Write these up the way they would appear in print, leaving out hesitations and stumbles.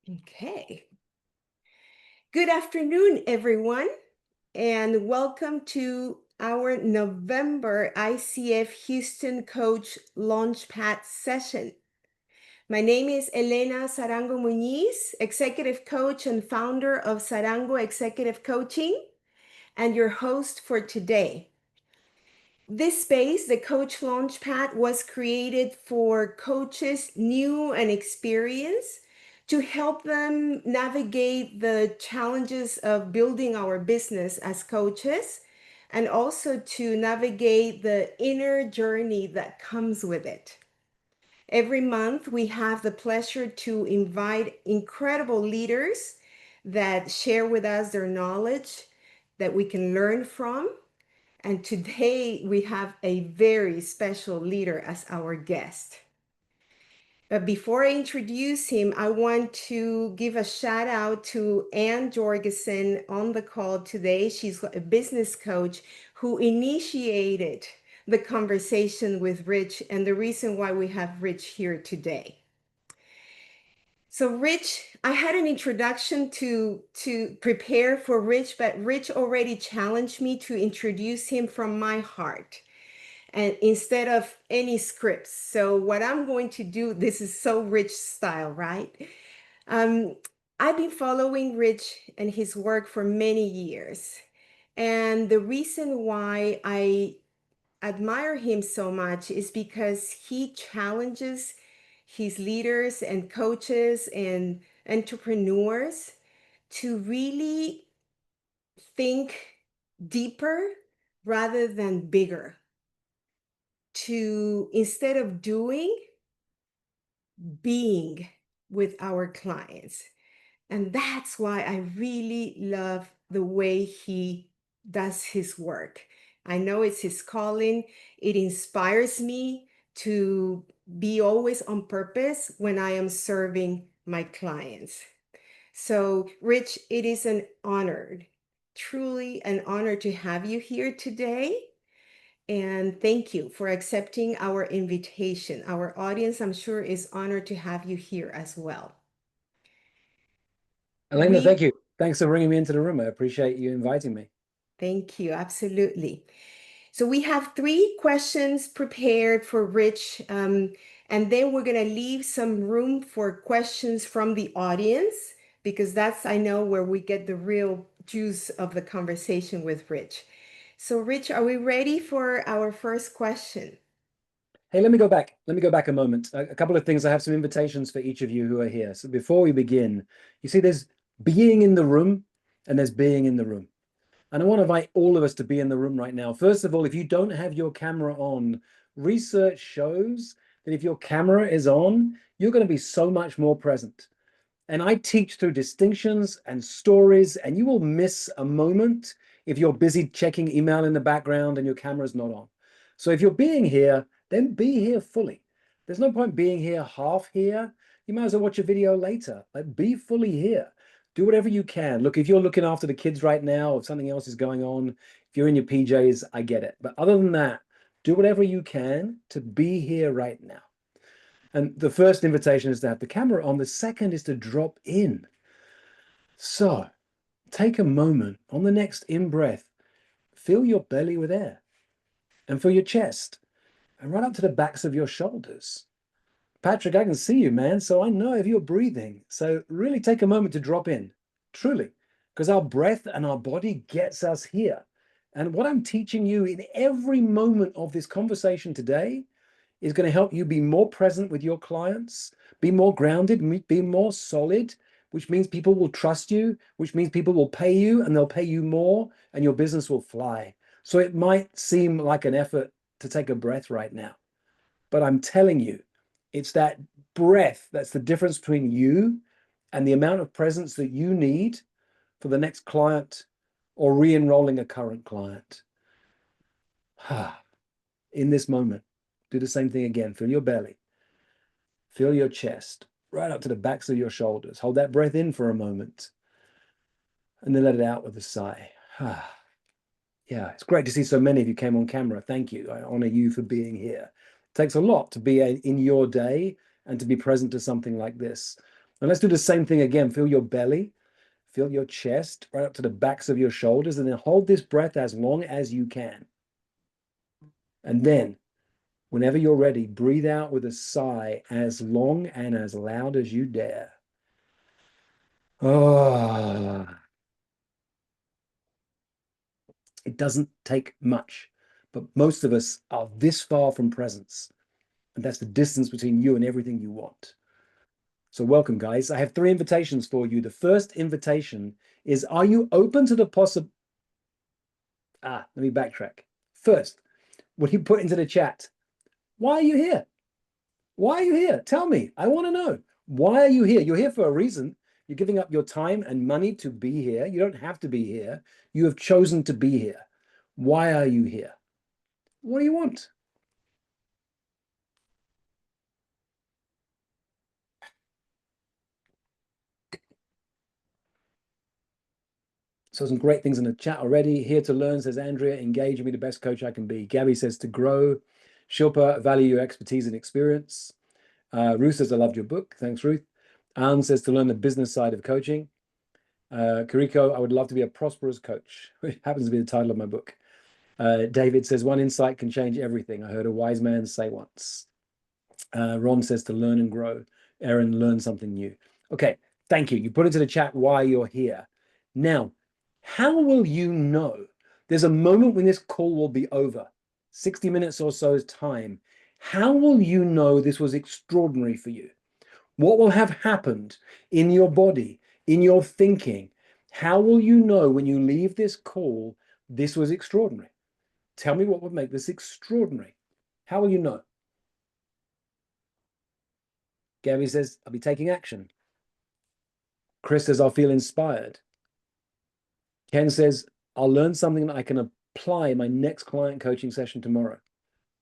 Okay. Good afternoon, everyone, and welcome to our November ICF Houston Coach Launchpad session. My name is Elena Sarango Muñiz, Executive Coach and founder of Sarango Executive Coaching, and your host for today. This space, the Coach Launchpad, was created for coaches new and experienced to help them navigate the challenges of building our business as coaches and also to navigate the inner journey that comes with it. Every month, we have the pleasure to invite incredible leaders that share with us their knowledge that we can learn from. And today we have a very special leader as our guest. But before I introduce him, I want to give a shout out to Ann Jorgensen on the call today. She's a business coach who initiated the conversation with Rich and the reason why we have Rich here today. So Rich, I had an introduction to prepare for Rich, but Rich already challenged me to introduce him from my heart and instead of any scripts. So what I'm going to do, this is so Rich style, right? Um, I've been following Rich and his work for many years. And the reason why I admire him so much is because he challenges his leaders and coaches and entrepreneurs to really think deeper rather than bigger. To instead of doing, being with our clients. And that's why I really love the way he does his work. I know it's his calling. It inspires me to be always on purpose when I am serving my clients. So, Rich, it is an honor, truly an honor to have you here today. And thank you for accepting our invitation. Our audience, I'm sure, is honored to have you here as well. Elena, thank you. Thanks for bringing me into the room. I appreciate you inviting me. Thank you. Absolutely. So we have 3 questions prepared for Rich, and then we're going to leave some room for questions from the audience because that's, I know, where we get the real juice of the conversation with Rich. So Rich, are we ready for our first question? Hey, let me go back. Let me go back a moment. A couple of things. I have some invitations for each of you who are here. So before we begin, you see there's being in the room and there's being in the room. And I want to invite all of us to be in the room right now. First of all, if you don't have your camera on, research shows that if your camera is on, you're going to be so much more present. And I teach through distinctions and stories, and you will miss a moment if you're busy checking email in the background and your camera's not on. So if you're being here, then be here fully. There's no point being here half here. You might as well watch a video later. Like, be fully here. Do whatever you can. Look, if you're looking after the kids right now, if something else is going on, if you're in your PJs, I get it. But other than that, do whatever you can to be here right now. And the first invitation is to have the camera on. The second is to drop in. So take a moment on the next in-breath. Fill your belly with air and fill your chest and right up to the backs of your shoulders. Patrick, I can see you, man. So I know if you're breathing. So really take a moment to drop in, truly, because our breath and our body gets us here. And what I'm teaching you in every moment of this conversation today is going to help you be more present with your clients, be more grounded, be more solid, which means people will trust you, which means people will pay you and they'll pay you more and your business will fly. So it might seem like an effort to take a breath right now, but I'm telling you, it's that breath that's the difference between you and the amount of presence that you need for the next client or re-enrolling a current client. In this moment, do the same thing again. Fill your belly. Fill your chest right up to the backs of your shoulders. Hold that breath in for a moment and then let it out with a sigh. Yeah, it's great to see so many of you came on camera. Thank you. I honor you for being here. It takes a lot to be in your day and to be present to something like this. And let's do the same thing again. Feel your belly, feel your chest right up to the backs of your shoulders, and then hold this breath as long as you can. And then, whenever you're ready, breathe out with a sigh as long and as loud as you dare. Oh, it doesn't take much, but most of us are this far from presence. And that's the distance between you and everything you want. So welcome, guys. I have 3 invitations for you. The first invitation is, are you open to the possible... let me backtrack. First, what you put into the chat, why are you here? Why are you here? Tell me. I want to know. Why are you here? You're here for a reason. You're giving up your time and money to be here. You don't have to be here. You have chosen to be here. Why are you here? What do you want? So some great things in the chat already. Here to learn, says Andrea. Engage and be the best coach I can be. Gabby says to grow. Shilpa, value your expertise and experience. Ruth says, I loved your book. Thanks, Ruth. Anne says to learn the business side of coaching. Kariko, I would love to be a prosperous coach, which happens to be the title of my book. David says, one insight can change everything. I heard a wise man say once. Ron says to learn and grow. Erin, learn something new. Okay, thank you. You put into the chat why you're here. Now, how will you know? There's a moment when this call will be over, 60 minutes or so's time. How will you know this was extraordinary for you? What will have happened in your body, in your thinking? How will you know when you leave this call, this was extraordinary? Tell me what would make this extraordinary. How will you know? Gabby says, I'll be taking action. Chris says, I'll feel inspired. Ken says, I'll learn something that I can apply in my next client coaching session tomorrow.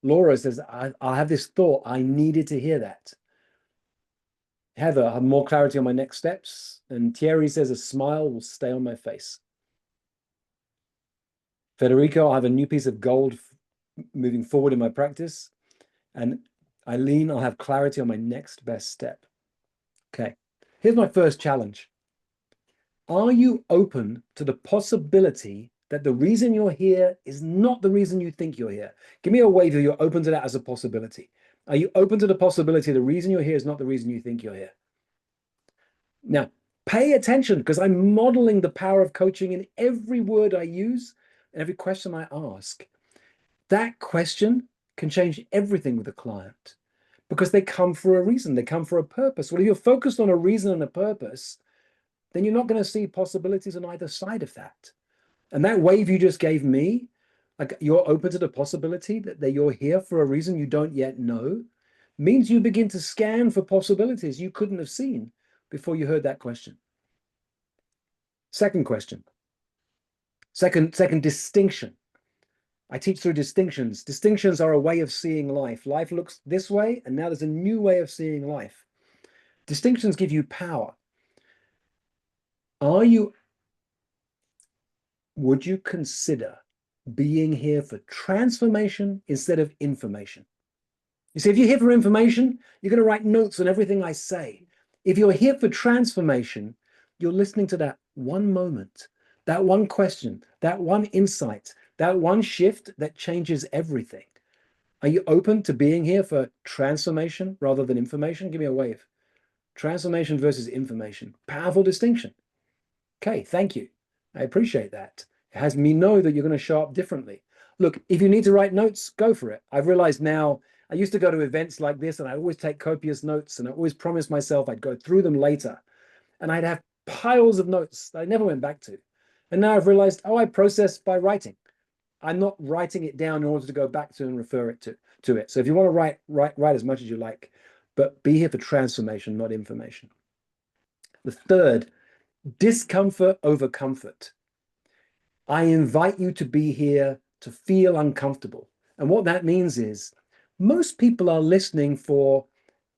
Laura says, I have this thought. I needed to hear that. Heather, I have more clarity on my next steps. And Thierry says, a smile will stay on my face. Federico, I have a new piece of gold moving forward in my practice. And Eileen, I'll have clarity on my next best step. Okay, here's my first challenge. Are you open to the possibility that the reason you're here is not the reason you think you're here? Give me a wave if you're open to that as a possibility. Are you open to the possibility the reason you're here is not the reason you think you're here? Now, pay attention, because I'm modeling the power of coaching in every word I use, every question I ask. That question can change everything with a client, because they come for a reason. They come for a purpose. Well, if you're focused on a reason and a purpose, then you're not going to see possibilities on either side of that. And that wave you just gave me, like you're open to the possibility that you're here for a reason you don't yet know, means you begin to scan for possibilities you couldn't have seen before you heard that question. Second question. Second distinction. I teach through distinctions. Distinctions are a way of seeing life. Life looks this way, and now there's a new way of seeing life. Distinctions give you power. Would you consider being here for transformation instead of information? You see, if you're here for information, you're going to write notes on everything I say. If you're here for transformation, you're listening to that one moment, that one question, that one insight, that one shift that changes everything. Are you open to being here for transformation rather than information? Give me a wave. Transformation versus information. Powerful distinction. Okay, thank you. I appreciate that. It has me know that you're going to show up differently. Look, if you need to write notes, go for it. I've realized now, I used to go to events like this and I always take copious notes, and I always promised myself I'd go through them later. And I'd have piles of notes that I never went back to. And now I've realized, oh, I process by writing. I'm not writing it down in order to go back to and refer it to it. So if you want to write as much as you like, but be here for transformation, not information. The third, discomfort over comfort. I invite you to be here to feel uncomfortable. And what that means is most people are listening for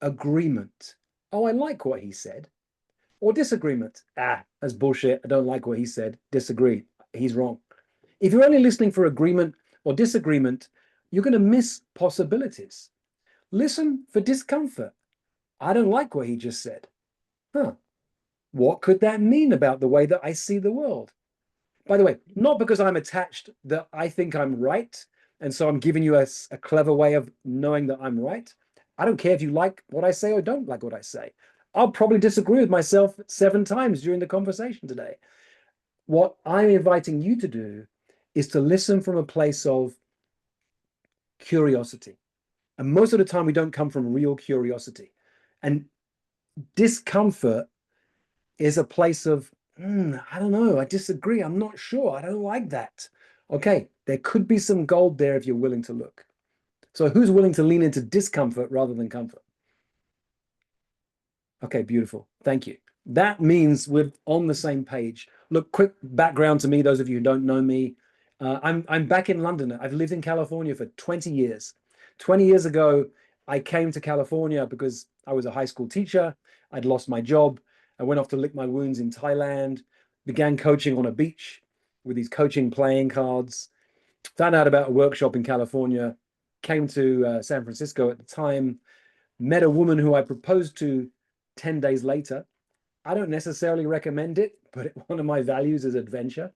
agreement. Oh, I like what he said. Or disagreement. That's bullshit. I don't like what he said. Disagree. He's wrong. If you're only listening for agreement or disagreement, you're going to miss possibilities. Listen for discomfort. I don't like what he just said. huh, what could that mean about the way that I see the world? By the way, not because I'm attached that I think I'm right. And so I'm giving you a clever way of knowing that I'm right. I don't care if you like what I say or don't like what I say. I'll probably disagree with myself 7 times during the conversation today. What I'm inviting you to do is to listen from a place of curiosity. And most of the time, we don't come from real curiosity. And discomfort is a place of, I don't know, I disagree, I'm not sure, I don't like that. Okay, there could be some gold there if you're willing to look. So who's willing to lean into discomfort rather than comfort? Okay, beautiful. Thank you. That means we're on the same page. Look, quick background to me, those of you who don't know me. I'm back in London. I've lived in California for 20 years. 20 years ago, I came to California because I was a high school teacher. I'd lost my job. I went off to lick my wounds in Thailand, began coaching on a beach with these coaching playing cards, found out about a workshop in California, came to San Francisco at the time, met a woman who I proposed to 10 days later. I don't necessarily recommend it, but one of my values is adventure.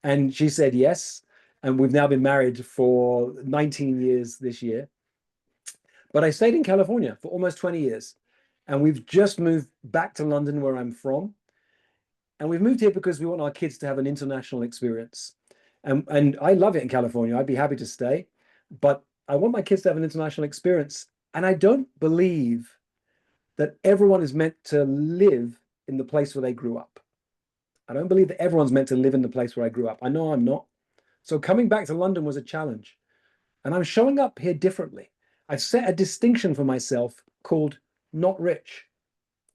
And she said yes. And we've now been married for 19 years this year. But I stayed in California for almost 20 years. And we've just moved back to London, where I'm from. And we've moved here because we want our kids to have an international experience. And I love it in California. I'd be happy to stay. But I want my kids to have an international experience. And I don't believe that everyone is meant to live in the place where they grew up. I don't believe that everyone's meant to live in the place where I grew up. I know I'm not. So coming back to London was a challenge. And I'm showing up here differently. I've set a distinction for myself called not rich.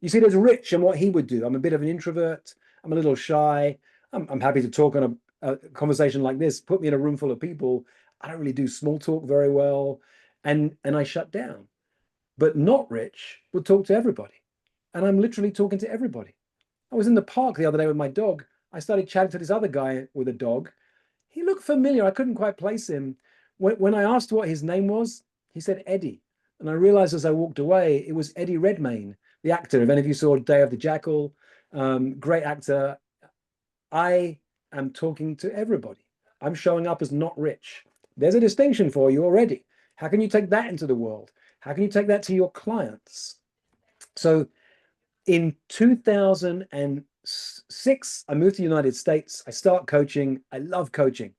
You see, there's Rich and what he would do. I'm a bit of an introvert. I'm a little shy. I'm happy to talk on a conversation like this. Put me in a room full of people. I don't really do small talk very well. And I shut down. But not Rich would talk to everybody. And I'm literally talking to everybody. I was in the park the other day with my dog. I started chatting to this other guy with a dog. He looked familiar. I couldn't quite place him. When I asked what his name was, he said Eddie. And I realized as I walked away, it was Eddie Redmayne, the actor. If any of you saw Day of the Jackal, great actor. I am talking to everybody. I'm showing up as not rich. There's a distinction for you already. How can you take that into the world? How can you take that to your clients? So in 2006, I moved to the United States. I start coaching. I love coaching.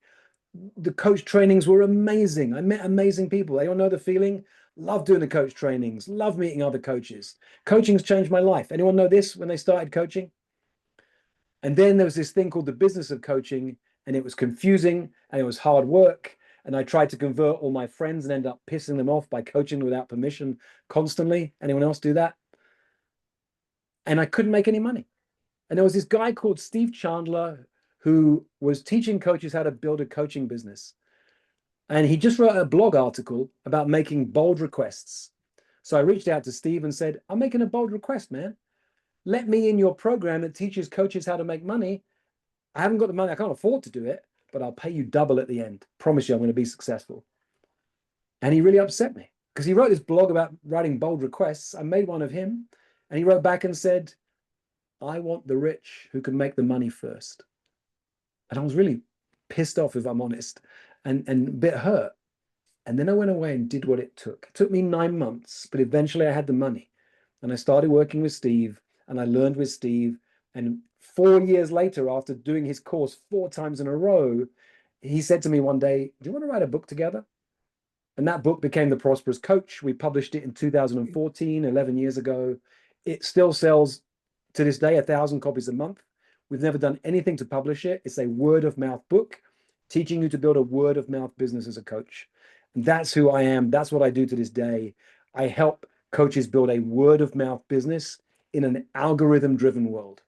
The coach trainings were amazing. I met amazing people. They all know the feeling. Love doing the coach trainings. Love meeting other coaches. Coaching's changed my life. Anyone know this when they started coaching? And then there was this thing called the business of coaching, and it was confusing and it was hard work. And I tried to convert all my friends and end up pissing them off by coaching without permission constantly. Anyone else do that? And I couldn't make any money. And there was this guy called Steve Chandler who was teaching coaches how to build a coaching business. And he just wrote a blog article about making bold requests. So I reached out to Steve and said, I'm making a bold request, man. Let me in your program that teaches coaches how to make money. I haven't got the money. I can't afford to do it, but I'll pay you double at the end. Promise you I'm going to be successful. And he really upset me because he wrote this blog about writing bold requests. I made one of him and he wrote back and said, I want the rich who can make the money first. And I was really pissed off, if I'm honest, and a bit hurt. And then I went away and did what it took. It took me 9 months, but eventually I had the money. And I started working with Steve and I learned with Steve. And 4 years later, after doing his course 4 times in a row, he said to me one day, do you want to write a book together? And that book became The Prosperous Coach. We published it in 2014, 11 years ago. It still sells to this day 1,000 copies a month. We've never done anything to publish it. It's a word of mouth book teaching you to build a word of mouth business as a coach. And that's who I am. That's what I do to this day. I help coaches build a word of mouth business in an algorithm driven world.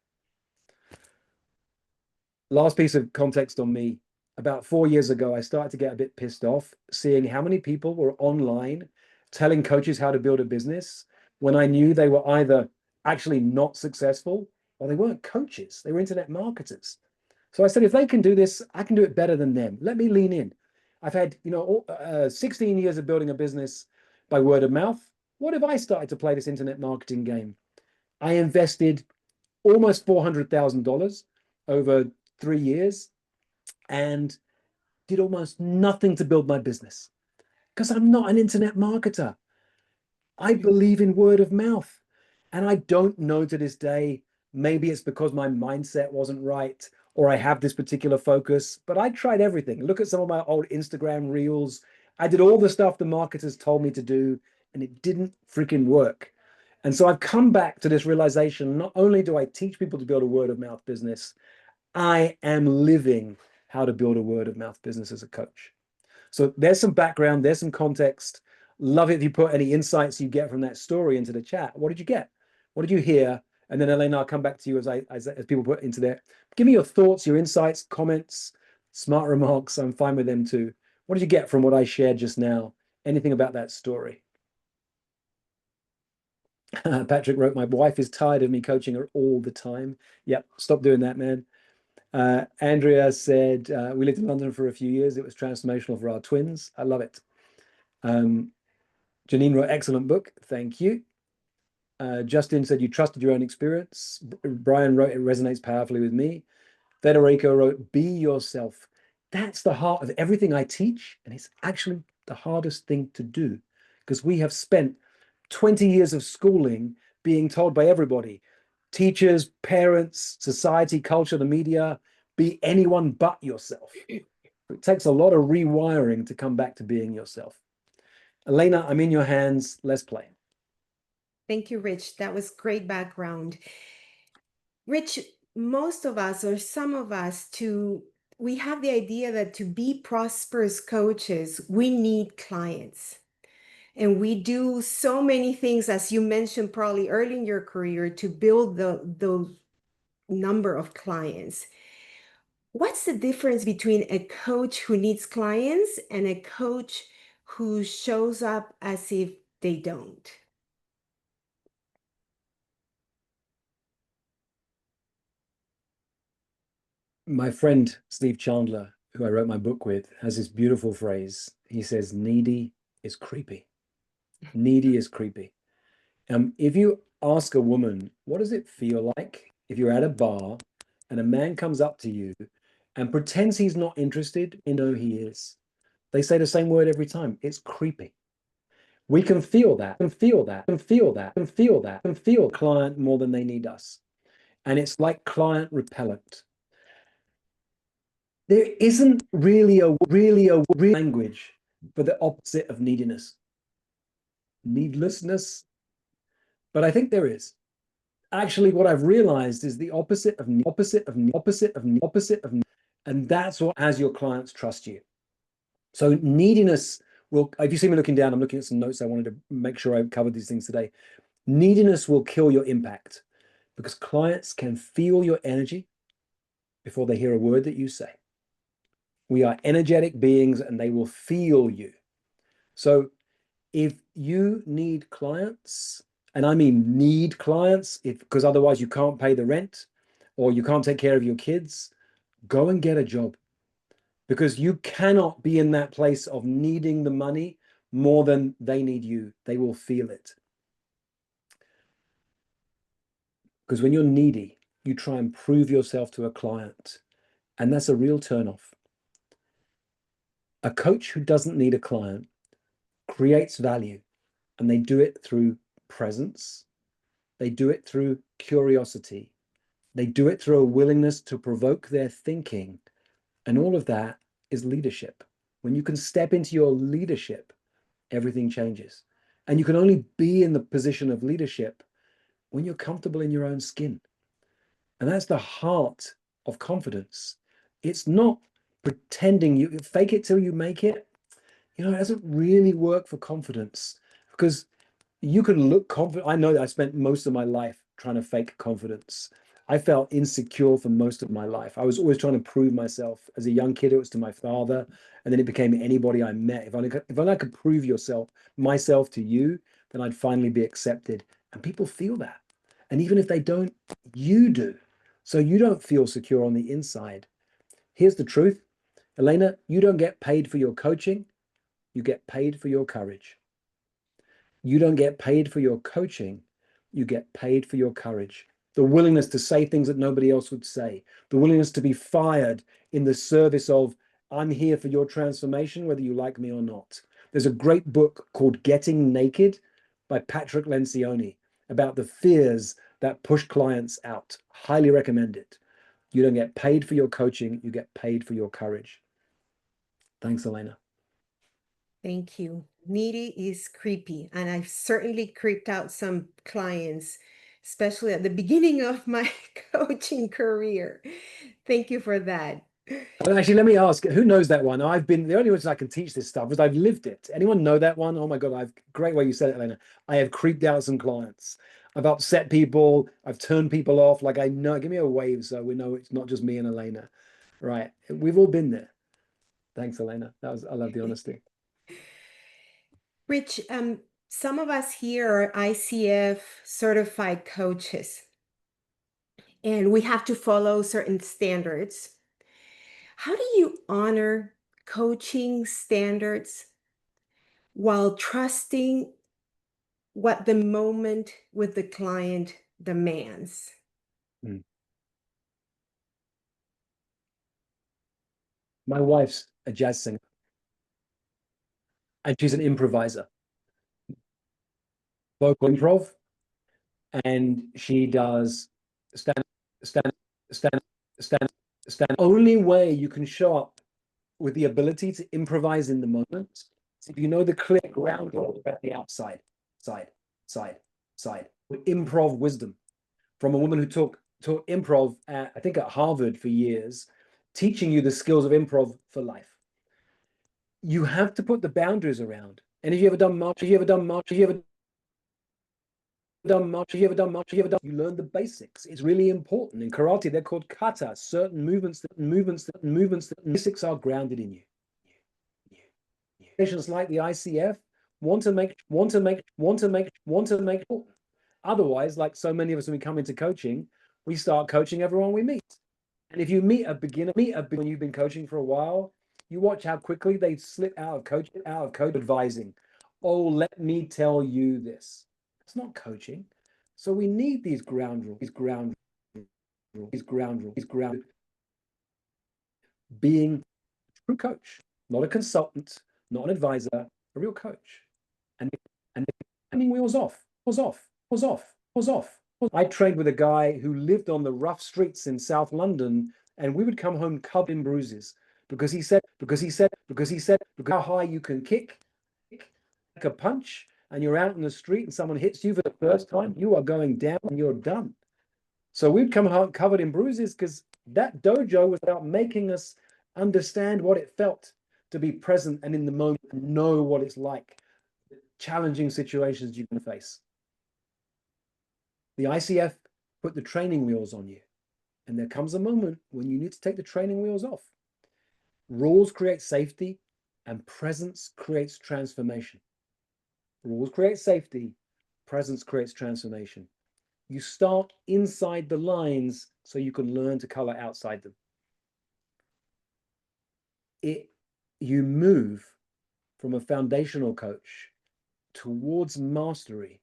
Last piece of context on me. About 4 years ago, I started to get a bit pissed off seeing how many people were online telling coaches how to build a business when I knew they were either actually not successful or they weren't coaches. They were internet marketers. So I said, if they can do this, I can do it better than them. Let me lean in. I've had, 16 years of building a business by word of mouth. What if I started to play this internet marketing game? I invested almost $400,000 over 3 years and did almost nothing to build my business because I'm not an internet marketer. I believe in word of mouth. And I don't know to this day, maybe it's because my mindset wasn't right or I have this particular focus, but I tried everything. Look at some of my old Instagram reels. I did all the stuff the marketers told me to do, and it didn't freaking work. And so I've come back to this realization, not only do I teach people to build a word of mouth business, I am living how to build a word of mouth business as a coach. So there's some background, there's some context. Love it if you put any insights you get from that story into the chat. What did you get? What did you hear? And then Elena, I'll come back to you as people put into there. Give me your thoughts, your insights, comments, smart remarks. I'm fine with them too. What did you get from what I shared just now? Anything about that story? Patrick wrote, my wife is tired of me coaching her all the time. Yep, stop doing that, man. Andrea said, we lived in London for a few years. It was transformational for our twins. I love it. Janine wrote, excellent book. Thank you. Justin said, you trusted your own experience. Brian wrote, it resonates powerfully with me. Federico wrote, be yourself. That's the heart of everything I teach. And it's actually the hardest thing to do because we have spent 20 years of schooling being told by everybody, teachers, parents, society, culture, the media, be anyone but yourself. It takes a lot of rewiring to come back to being yourself. Elena, I'm in your hands. Let's play. Thank you, Rich. That was great background. Rich, most of us or some of us we have the idea that to be prosperous coaches, we need clients. And we do so many things, as you mentioned, probably early in your career to build those number of clients. What's the difference between a coach who needs clients and a coach who shows up as if they don't? My friend Steve Chandler, who I wrote my book with, has this beautiful phrase. He says, needy is creepy. Needy is creepy. If you ask a woman, what does it feel like if you're at a bar and a man comes up to you and pretends he's not interested, you know he is. They say the same word every time. It's creepy. We can feel that, and feel that, and feel that, and feel that, and feel client more than they need us. And it's like client repellent. There isn't really a real language for the opposite of neediness. Needlessness. But I think there is. Actually, what I've realized is the opposite of, and that's what has your clients trust you. So neediness will, if you see me looking down, I'm looking at some notes. I wanted to make sure I covered these things today. Neediness will kill your impact because clients can feel your energy before they hear a word that you say. We are energetic beings and they will feel you. So if you need clients, and I mean need clients, because otherwise you can't pay the rent or you can't take care of your kids, go and get a job because you cannot be in that place of needing the money more than they need you. They will feel it. Because when you're needy, you try and prove yourself to a client, and that's a real turnoff. A coach who doesn't need a client creates value, and they do it through presence. They do it through curiosity. They do it through a willingness to provoke their thinking. And all of that is leadership. When you can step into your leadership, everything changes. And you can only be in the position of leadership when you're comfortable in your own skin. And that's the heart of confidence. It's not pretending you fake it till you make it. It doesn't really work for confidence because you can look confident. I know that I spent most of my life trying to fake confidence. I felt insecure for most of my life. I was always trying to prove myself. As a young kid, it was to my father, and then it became anybody I met. If I could prove myself to you, then I'd finally be accepted. And people feel that. And even if they don't, you do. So you don't feel secure on the inside. Here's the truth, Elena, you don't get paid for your coaching. You get paid for your courage. You don't get paid for your coaching. You get paid for your courage. the willingness to say things that nobody else would say, the willingness to be fired in the service of, I'm here for your transformation, whether you like me or not. There's a great book called Getting Naked by Patrick Lencioni about the fears that push clients out. Highly recommend it. You don't get paid for your coaching, you get paid for your courage. Thanks, Elena. Thank you. Needy is creepy, and I've certainly creeped out some clients, especially at the beginning of my coaching career. Thank you for that. Actually, let me ask, who knows that one? I've been, the only reason I can teach this stuff is I've lived it. Anyone know that one? Oh my God, great way you said it, Elena. I have creeped out some clients. I've upset people. I've turned people off. Like I know, give me a wave so we know it's not just me and Elena. Right. We've all been there. Thanks, Elena. I love the honesty. Rich, some of us here are ICF certified coaches, and we have to follow certain standards. How do you honor coaching standards while trusting what the moment with the client demands? Mm. My wife's a jazz singer and she's an improviser, vocal improv, and she does stand, stand, stand, stand, stand. Only way you can show up with the ability to improvise in the moment is if you know the clear ground rule about the outside, side, side, side. With improv wisdom from a woman who taught improv at, I think at Harvard for years, teaching you the skills of improv for life. You have to put the boundaries around. And if you ever done march, if you ever done march, if you ever done march, if you ever done march, if you ever done, you learn the basics. It's really important. In karate, they're called kata, certain movements that basics are grounded in you. Patients like the ICF want to make. Otherwise, like so many of us when we come into coaching, we start coaching everyone we meet. And if you meet a beginner, when you've been coaching for a while, you watch how quickly they slip out of coach advising. Oh, let me tell you this. It's not coaching. So we need these ground rules, being a true coach, not a consultant, not an advisor, a real coach. And training wheels off, was off, was off, was off. I trained with a guy who lived on the rough streets in South London, and we would come home covered in bruises because he said, how high you can kick a punch, and you're out in the street and someone hits you for the first time, you are going down and you're done. So we'd come home covered in bruises because that dojo was about making us understand what it felt to be present and in the moment, and know what it's like, challenging situations you can face. The ICF put the training wheels on you, and there comes a moment when you need to take the training wheels off. Rules create safety, and presence creates transformation. Rules create safety, presence creates transformation. You start inside the lines so you can learn to color outside them. You move from a foundational coach towards mastery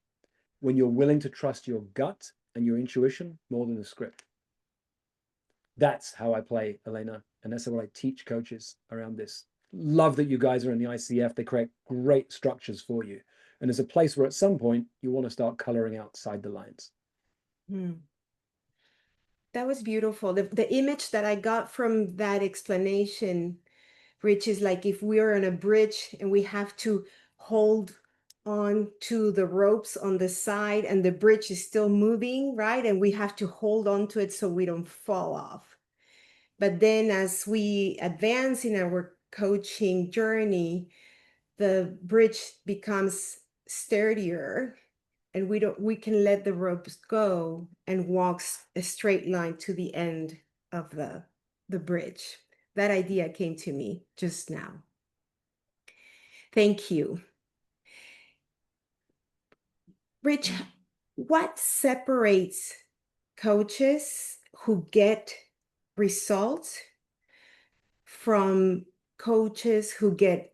when you're willing to trust your gut and your intuition more than the script. That's how I play, Elena, and that's how I teach coaches around this. Love that you guys are in the ICF. They create great structures for you. And there's a place where at some point you want to start coloring outside the lines. That was beautiful. The image that I got from that explanation, Rich, is like if we are on a bridge and we have to hold on to the ropes on the side and the bridge is still moving, right? And we have to hold on to it so we don't fall off. But then as we advance in our coaching journey, the bridge becomes sturdier and we can let the ropes go and walk a straight line to the end of the bridge. That idea came to me just now. Thank you. Rich, what separates coaches who get results from coaches who get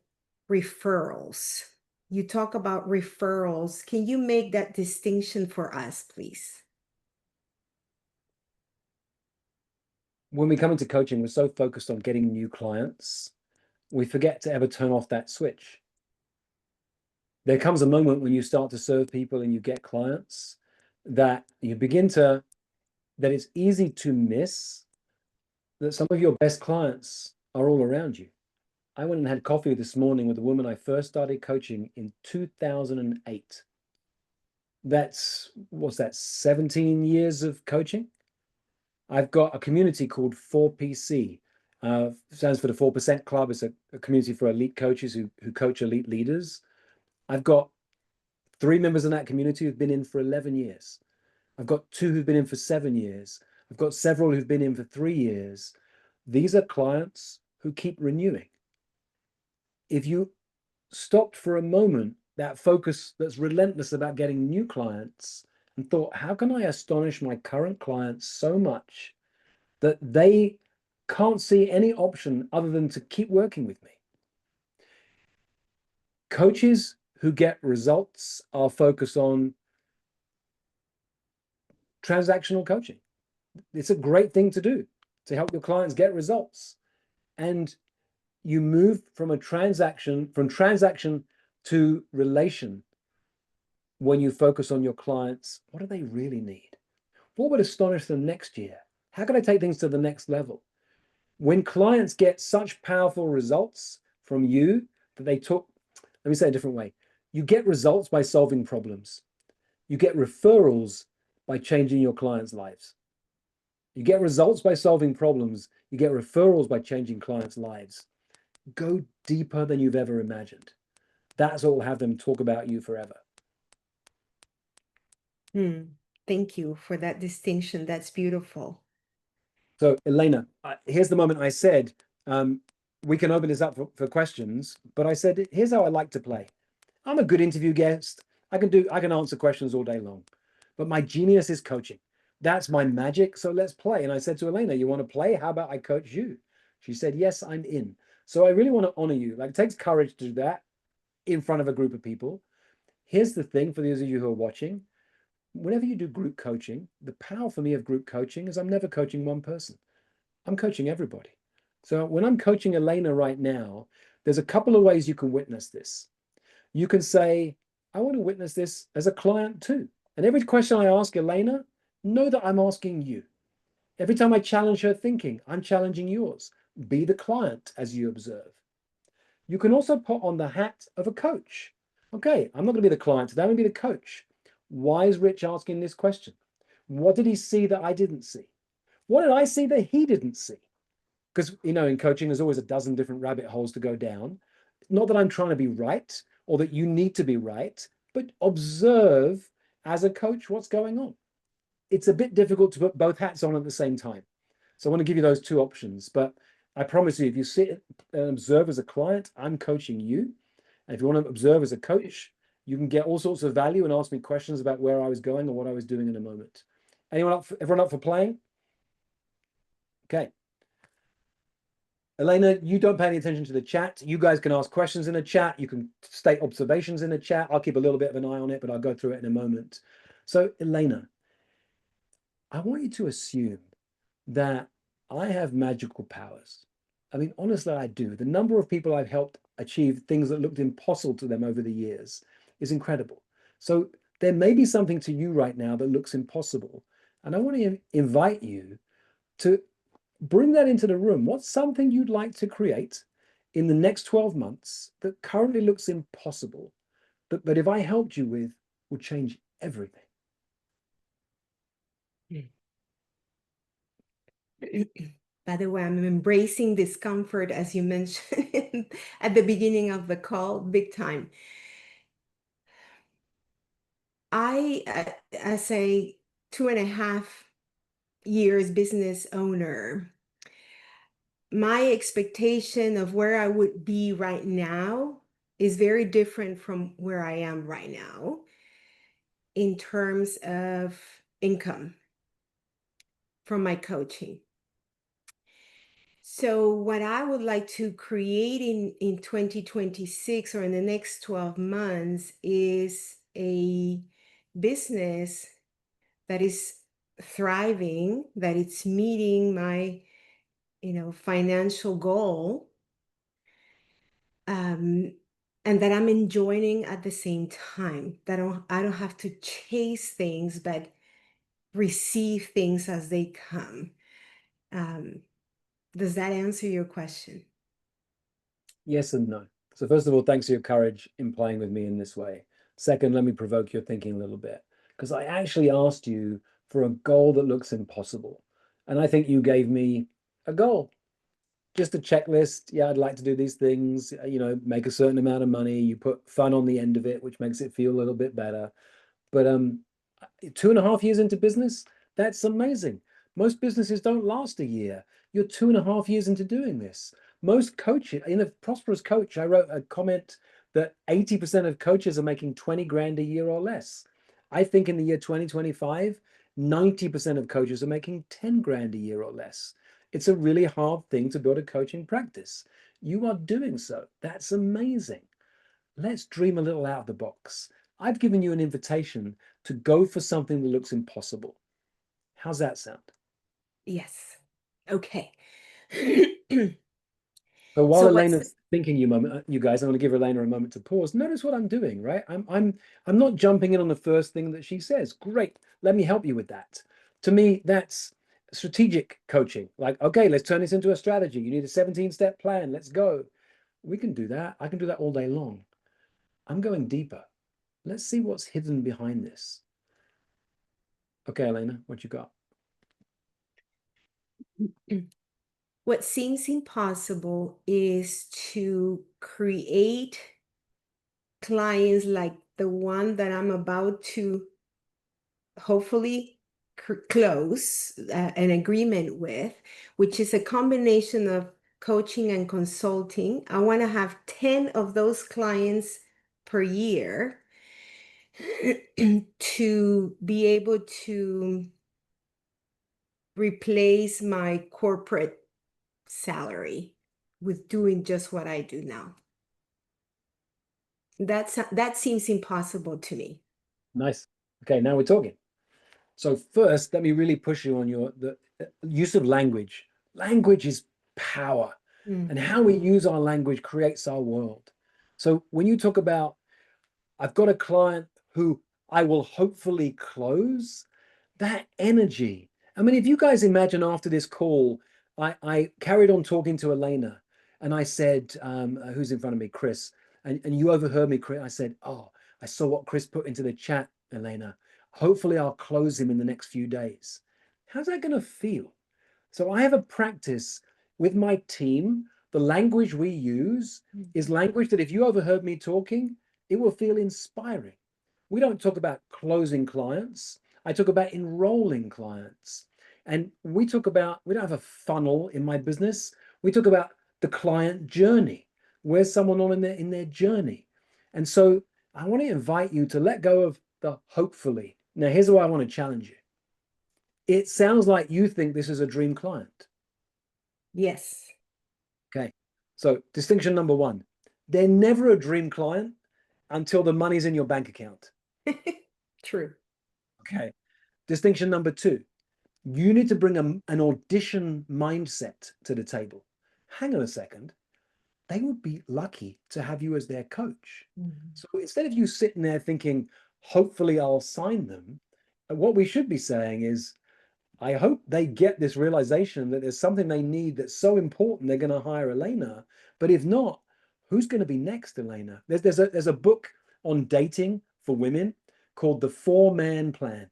referrals? You talk about referrals. Can you make that distinction for us, please? when we come into coaching, we're so focused on getting new clients, we forget to ever turn off that switch. There comes a moment when you start to serve people and you get clients that you begin to, that it's easy to miss that some of your best clients are all around you. I went and had coffee this morning with a woman I first started coaching in 2008. That's, what's that, 17 years of coaching? I've got a community called 4PC. Stands for the 4% Club. It's a community for elite coaches who coach elite leaders. I've got 3 members in that community who've been in for 11 years. I've got 2 who've been in for 7 years. I've got several who've been in for 3 years. These are clients who keep renewing. If you stopped for a moment that focus that's relentless about getting new clients and thought, how can I astonish my current clients so much that they can't see any option other than to keep working with me? Coaches who get results are focused on transactional coaching. It's a great thing to do to help your clients get results. And you move from transaction to relation when you focus on your clients. What do they really need? What would astonish them next year? How can I take things to the next level? When clients get such powerful results from you that they took, let me say it a different way. You get results by solving problems. You get referrals by changing your clients' lives. You get results by solving problems. You get referrals by changing clients' lives. Go deeper than you've ever imagined. That's what will have them talk about you forever. Thank you for that distinction. That's beautiful. So, Elena, here's the moment I said, we can open this up for questions, but I said, here's how I like to play. I'm a good interview guest. I can answer questions all day long, but my genius is coaching. That's my magic. So let's play. And I said to Elena, you want to play? How about I coach you? She said, yes, I'm in. So I really want to honor you. Like, it takes courage to do that in front of a group of people. Here's the thing for those of you who are watching. Whenever you do group coaching, the power for me of group coaching is I'm never coaching one person. I'm coaching everybody. So when I'm coaching Elena right now, there's a couple of ways you can witness this. You can say, I want to witness this as a client too. And every question I ask Elena, know that I'm asking you. Every time I challenge her thinking, I'm challenging yours. Be the client as you observe. You can also put on the hat of a coach. Okay, I'm not going to be the client today, I'm going to be the coach. Why is Rich asking this question? What did he see that I didn't see? What did I see that he didn't see? Because, in coaching, there's always a dozen different rabbit holes to go down. Not that I'm trying to be right or that you need to be right, but observe as a coach what's going on. It's a bit difficult to put both hats on at the same time. So I want to give you those 2 options. But I promise you, if you sit and observe as a client, I'm coaching you. And if you want to observe as a coach, you can get all sorts of value and ask me questions about where I was going or what I was doing in a moment. Everyone up for playing? Okay. Elena, you don't pay any attention to the chat. You guys can ask questions in the chat. You can state observations in the chat. I'll keep a little bit of an eye on it, but I'll go through it in a moment. So, Elena, I want you to assume that I have magical powers. I mean, honestly, I do. The number of people I've helped achieve things that looked impossible to them over the years is incredible. So, there may be something to you right now that looks impossible. And I want to invite you to bring that into the room. What's something you'd like to create in the next 12 months that currently looks impossible, but if I helped you with, would change everything? By the way, I'm embracing discomfort, as you mentioned at the beginning of the call, big time. As a 2.5 years business owner, my expectation of where I would be right now is very different from where I am right now in terms of income from my coaching. So what I would like to create in 2026 or in the next 12 months is a business that is thriving, that it's meeting my financial goal, um, and that I'm enjoying at the same time. That I don't have to chase things, but receive things as they come. Um, does that answer your question? Yes and no. So first of all, thanks for your courage in playing with me in this way. Second, let me provoke your thinking a little bit, because I actually asked you for a goal that looks impossible. And I think you gave me a goal, just a checklist. Yeah, I'd like to do these things, make a certain amount of money. You put fun on the end of it, which makes it feel a little bit better. But 2.5 years into business, that's amazing. Most businesses don't last a year. You're 2.5 years into doing this. Most coaches, in a prosperous coach, I wrote a comment that 80% of coaches are making 20 grand a year or less. I think in the year 2025, 90% of coaches are making 10 grand a year or less. It's a really hard thing to build a coaching practice. You are doing so. That's amazing. Let's dream a little out of the box. I've given you an invitation to go for something that looks impossible. How's that sound? Yes. Okay. So while So what's Elena's thinking you guys, I'm going to give Elena a moment to pause. Notice what I'm doing, right? I'm not jumping in on the first thing that she says. Great. Let me help you with that. To me, that's strategic coaching. Like, okay, let's turn this into a strategy. You need a 17-step plan. Let's go. We can do that. I can do that all day long. I'm going deeper. Let's see what's hidden behind this. Okay, Elena, what you got? what seems impossible is to create clients like the one that I'm about to hopefully close an agreement with, which is a combination of coaching and consulting. I want to have 10 of those clients per year to be able to replace my corporate salary with doing just what I do now. That seems impossible to me. Nice. Okay, now we're talking. So first, let me really push you on the use of language. Language is power, and Mhm. how we use our language creates our world. So when you talk about, I've got a client who I will hopefully close, that energy. I mean, if you guys imagine after this call, I carried on talking to Elena and I said, who's in front of me? Chris. And you overheard me, Chris. I said, oh, I saw what Chris put into the chat, Elena. Hopefully I'll close him in the next few days. How's that going to feel? So I have a practice with my team. The language we use is language that if you overheard me talking, it will feel inspiring. We don't talk about closing clients. I talk about enrolling clients. And we don't have a funnel in my business. We talk about the client journey. Where's someone on in their journey? And so I want to invite you to let go of the hopefully. Now, here's why I want to challenge you. It sounds like you think this is a dream client. Yes. Okay. So distinction number one, they're never a dream client until the money's in your bank account. True. Okay. Distinction number two, you need to bring an audition mindset to the table. Hang on a second. They would be lucky to have you as their coach. Mhm. So instead of you sitting there thinking, hopefully I'll sign them, what we should be saying is, I hope they get this realization that there's something they need that's so important they're going to hire Elena. But if not, who's going to be next, Elena? There's a book on dating for women called The Four-Man Plan.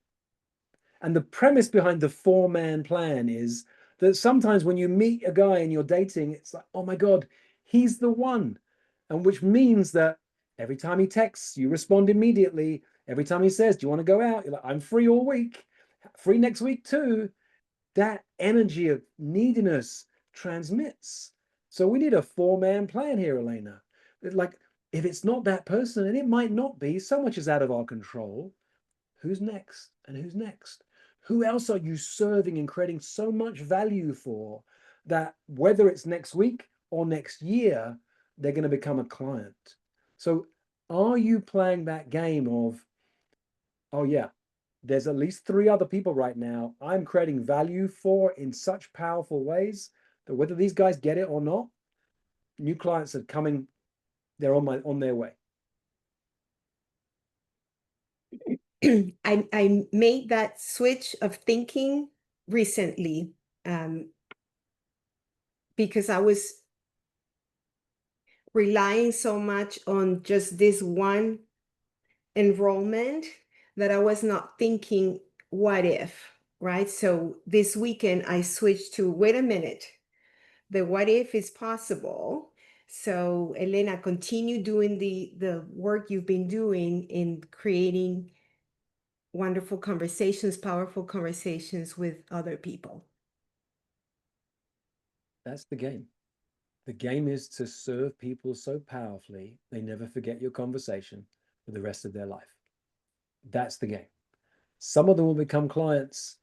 And the premise behind the four-man plan is that sometimes when you meet a guy and you're dating, it's like, oh my God, he's the one. And which means that every time he texts, you respond immediately. Every time he says, do you want to go out? You're like, I'm free all week, free next week too. That energy of neediness transmits. So we need a four-man plan here, Elena. Like, if it's not that person, and it might not be, so much is out of our control. Who's next? And who's next? Who else are you serving and creating so much value for that whether it's next week or next year, they're going to become a client? So are you playing that game of, oh yeah, there's at least three other people right now I'm creating value for in such powerful ways. that whether these guys get it or not, new clients are coming. They're on their way. I made that switch of thinking recently, because I was relying so much on just this one enrollment that I was not thinking, what if, right? So this weekend I switched to, wait a minute, the what if is possible. So Elena, continue doing the work you've been doing in creating wonderful conversations, powerful conversations with other people. That's the game. The game is to serve people so powerfully they never forget your conversation for the rest of their life. That's the game. Some of them will become clients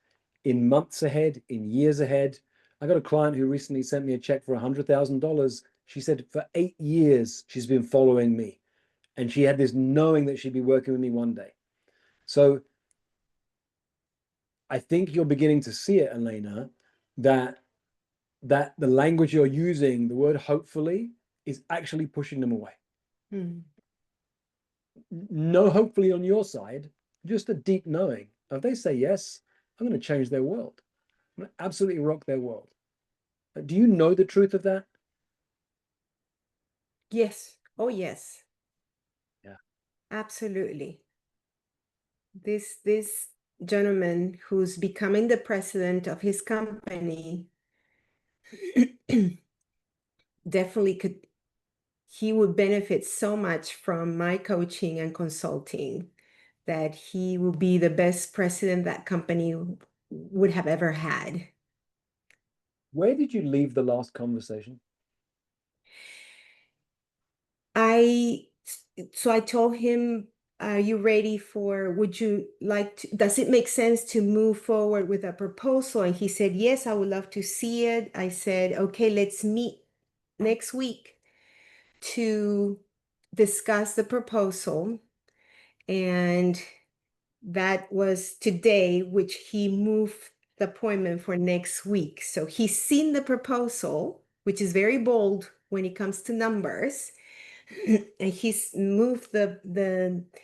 in months ahead, in years ahead. I got a client who recently sent me a check for $100,000. She said for 8 years she's been following me, and she had this knowing that she'd be working with me one day. So I think you're beginning to see it, Elena, that the language you're using, the word hopefully, is actually pushing them away. Mm. No, hopefully on your side, just a deep knowing. If they say yes, I'm going to change their world. I'm going to absolutely rock their world. Do you know the truth of that? Yes. Oh, yes. Yeah. Absolutely. This gentleman who's becoming the president of his company definitely could, he would benefit so much from my coaching and consulting that he will be the best president that company would have ever had. Where did you leave the last conversation? I so I told him, are you ready for, would you like to, does it make sense to move forward with a proposal? And he said, yes, I would love to see it. I said, okay, let's meet next week to discuss the proposal. And that was today, which he moved the appointment for next week. So he's seen the proposal, which is very bold when it comes to numbers. And he's moved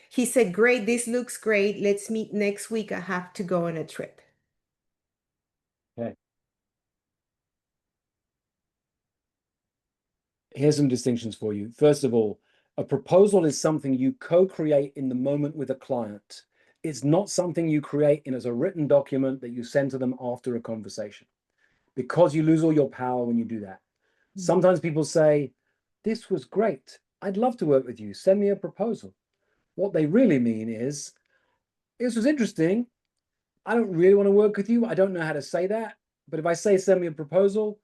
he said, great, this looks great. Let's meet next week. I have to go on a trip. Okay. Here's some distinctions for you. First of all, a proposal is something you co-create in the moment with a client. It's not something you create in as a written document that you send to them after a conversation, because you lose all your power when you do that. Sometimes people say, this was great. I'd love to work with you. Send me a proposal. What they really mean is, this was interesting. I don't really want to work with you. I don't know how to say that. But if I say, send me a proposal,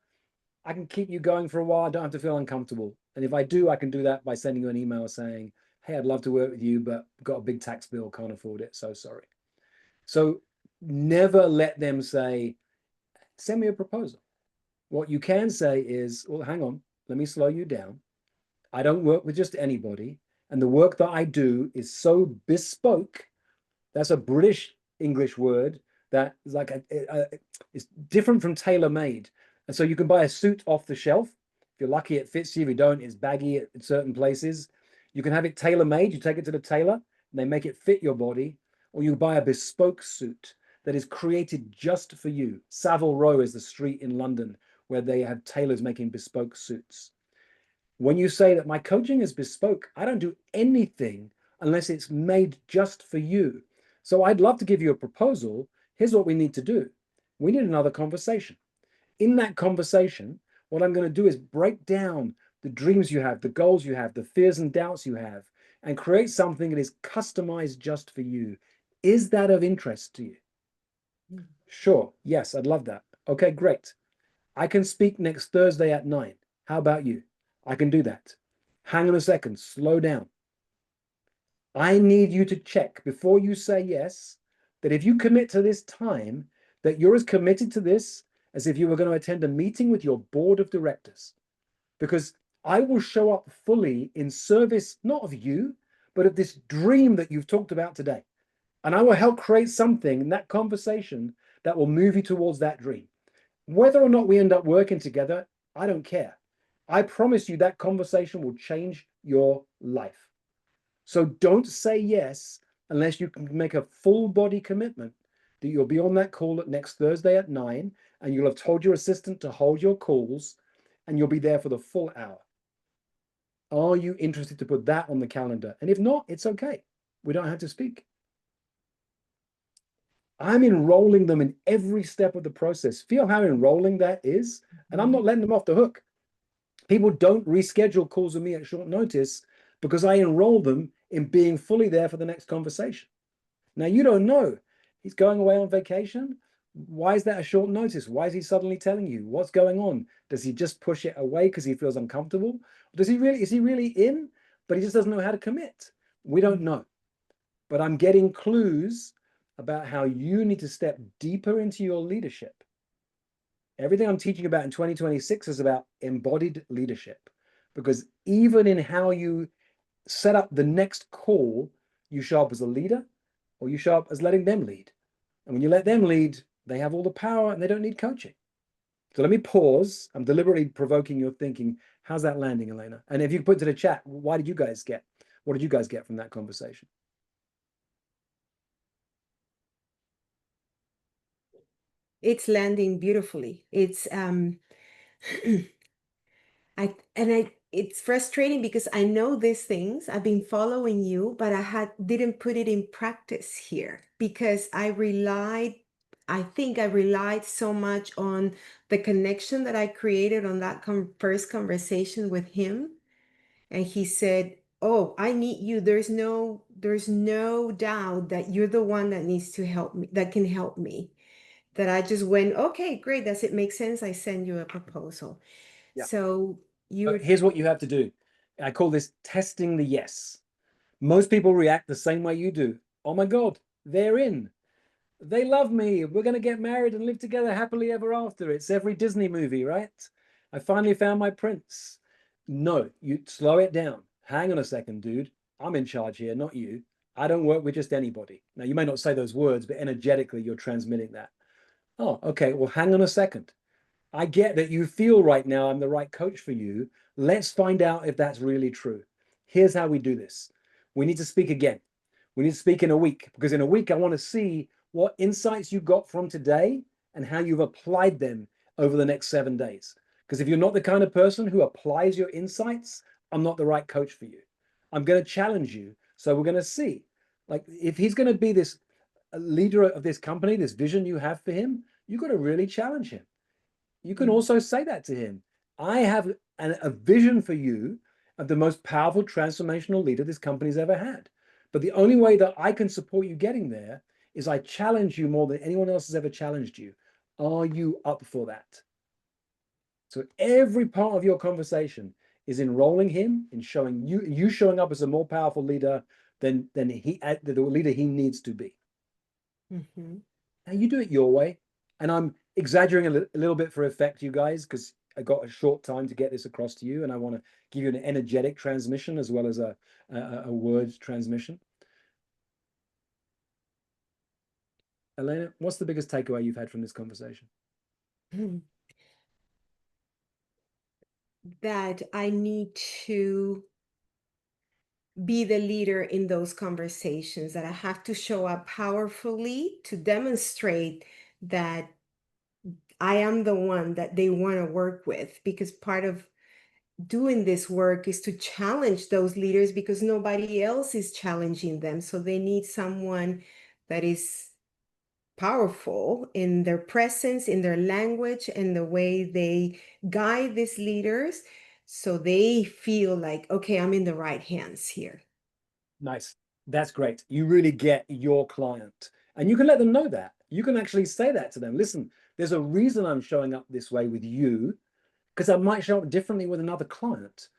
I can keep you going for a while. I don't have to feel uncomfortable. And if I do, I can do that by sending you an email saying, hey, I'd love to work with you, but got a big tax bill, can't afford it. So sorry. So never let them say, send me a proposal. What you can say is, well, hang on, let me slow you down. I don't work with just anybody. And the work that I do is so bespoke. That's a British English word that is like it's different from tailor-made. And so you can buy a suit off the shelf. If you're lucky, it fits you. If you don't, it's baggy at certain places. You can have it tailor-made. You take it to the tailor and they make it fit your body. Or you buy a bespoke suit that is created just for you. Savile Row is the street in London where they have tailors making bespoke suits. When you say that my coaching is bespoke, I don't do anything unless it's made just for you. So I'd love to give you a proposal. Here's what we need to do. We need another conversation. In that conversation, what I'm going to do is break down the dreams you have, the goals you have, the fears and doubts you have, and create something that is customized just for you. Is that of interest to you? Sure. Yes, I'd love that. Okay, great. I can speak next Thursday at 9. How about you? I can do that. Hang on a second, slow down. I need you to check before you say yes, that if you commit to this time, that you're as committed to this as if you were going to attend a meeting with your board of directors. Because I will show up fully in service, not of you, but of this dream that you've talked about today. And I will help create something in that conversation that will move you towards that dream. Whether or not we end up working together, I don't care. I promise you that conversation will change your life. So don't say yes unless you can make a full body commitment that you'll be on that call at next Thursday at 9, and you'll have told your assistant to hold your calls and you'll be there for the full hour. Are you interested to put that on the calendar? And if not, it's okay. We don't have to speak. I'm enrolling them in every step of the process. Feel how enrolling that is. And I'm not letting them off the hook. People don't reschedule calls with me at short notice because I enroll them in being fully there for the next conversation. Now, you don't know. He's going away on vacation. Why is that a short notice? Why is he suddenly telling you? What's going on? Does he just push it away because he feels uncomfortable? Is he really in, but he just doesn't know how to commit? We don't know. But I'm getting clues about how you need to step deeper into your leadership. Everything I'm teaching about in 2026 is about embodied leadership, because even in how you set up the next call, you show up as a leader or you show up as letting them lead. And when you let them lead, they have all the power and they don't need coaching. So let me pause. I'm deliberately provoking your thinking. How's that landing, Elena? And if you put to the chat, what did you guys get from that conversation? It's landing beautifully. It's I it's frustrating because I know these things. I've been following you, but I didn't put it in practice here because I think I relied so much on the connection that I created on that first conversation with him. And he said, "Oh, I need you. There's no doubt that you're the one that needs to help me, that can help me." That I just went, "Okay, great. Does it make sense? I send you a proposal." Yeah. So But you're here's what you have to do. I call this testing the yes. Most people react the same way you do. Oh my God, they're in. They love me. We're going to get married and live together happily ever after. It's every Disney movie, right? I finally found my prince. No, you slow it down. Hang on a second, dude. I'm in charge here, not you. I don't work with just anybody. Now, you may not say those words, but energetically, you're transmitting that. Oh, okay. Well, hang on a second. I get that you feel right now I'm the right coach for you. Let's find out if that's really true. Here's how we do this. We need to speak again. We need to speak in a week, because in a week, I want to see what insights you got from today and how you've applied them over the next 7 days. Because if you're not the kind of person who applies your insights, I'm not the right coach for you. I'm going to challenge you. So we're going to see, like, if he's going to be this leader of this company, this vision you have for him, you've got to really challenge him. You can also say that to him. I have a vision for you of the most powerful transformational leader this company's ever had. But the only way that I can support you getting there is I challenge you more than anyone else has ever challenged you. Are you up for that? So every part of your conversation is enrolling him in showing you showing up as a more powerful leader than the leader he needs to be. Mhm. Now you do it your way. And I'm exaggerating a little bit for effect, you guys, because I got a short time to get this across to you, and I want to give you an energetic transmission as well as a word transmission. Elena, what's the biggest takeaway you've had from this conversation? That I need to be the leader in those conversations, that I have to show up powerfully to demonstrate that I am the one that they want to work with, because part of doing this work is to challenge those leaders because nobody else is challenging them. So they need someone that is powerful in their presence, in their language, and the way they guide these leaders so they feel like, okay, I'm in the right hands here. Nice. That's great. You really get your client. And you can let them know that. You can actually say that to them. Listen, there's a reason I'm showing up this way with you, because I might show up differently with another client.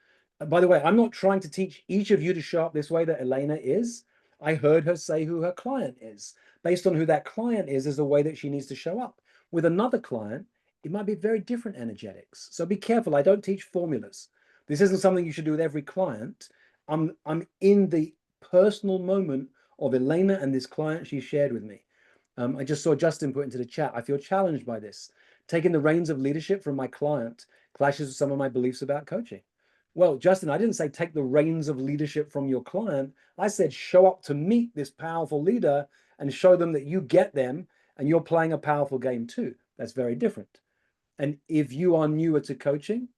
By the way, I'm not trying to teach each of you to show up this way that Elena is. I heard her say who her client is. Based on who that client is the way that she needs to show up. With another client, it might be very different energetics. So be careful. I don't teach formulas. This isn't something you should do with every client. I'm in the personal moment of Elena and this client she shared with me. I just saw Justin put into the chat. I feel challenged by this taking the reins of leadership from my client clashes with some of my beliefs about coaching. Well, Justin, I didn't say take the reins of leadership from your client. I said show up to meet this powerful leader and show them that you get them and you're playing a powerful game too. That's very different. And if you are newer to coaching,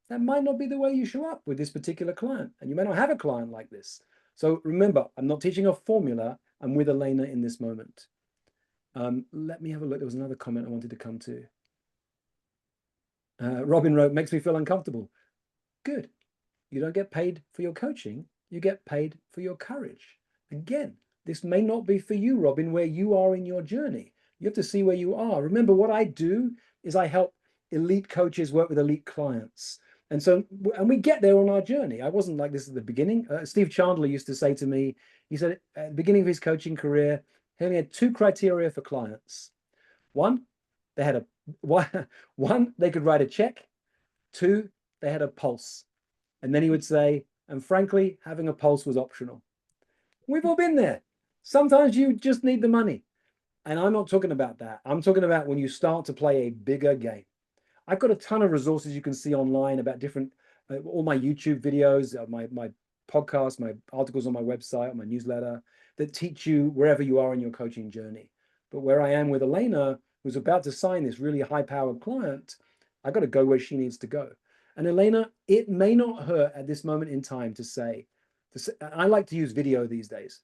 that might not be the way you show up with this particular client. And you may not have a client like this. So remember, I'm not teaching a formula. I'm with Elena in this moment. Let me have a look. There was another comment I wanted to come to. Robin wrote, makes me feel uncomfortable. Good. You don't get paid for your coaching. You get paid for your courage. Again, this may not be for you, Robin, where you are in your journey. You have to see where you are. Remember, what I do is I help elite coaches work with elite clients. And so, and we get there on our journey. I wasn't like this at the beginning. Steve Chandler used to say to me, he said at the beginning of his coaching career, he only had two criteria for clients. One, they had a one, they could write a check. Two, they had a pulse. And then he would say, and frankly, having a pulse was optional. We've all been there. Sometimes you just need the money. And I'm not talking about that. I'm talking about when you start to play a bigger game. I've got a ton of resources you can see online about different, all my YouTube videos, my podcasts, my articles on my website, on my newsletter that teach you wherever you are in your coaching journey. But where I am with Elena, who's about to sign this really high-powered client, I got to go where she needs to go. And Elena, it may not hurt at this moment in time to say, I like to use video these days.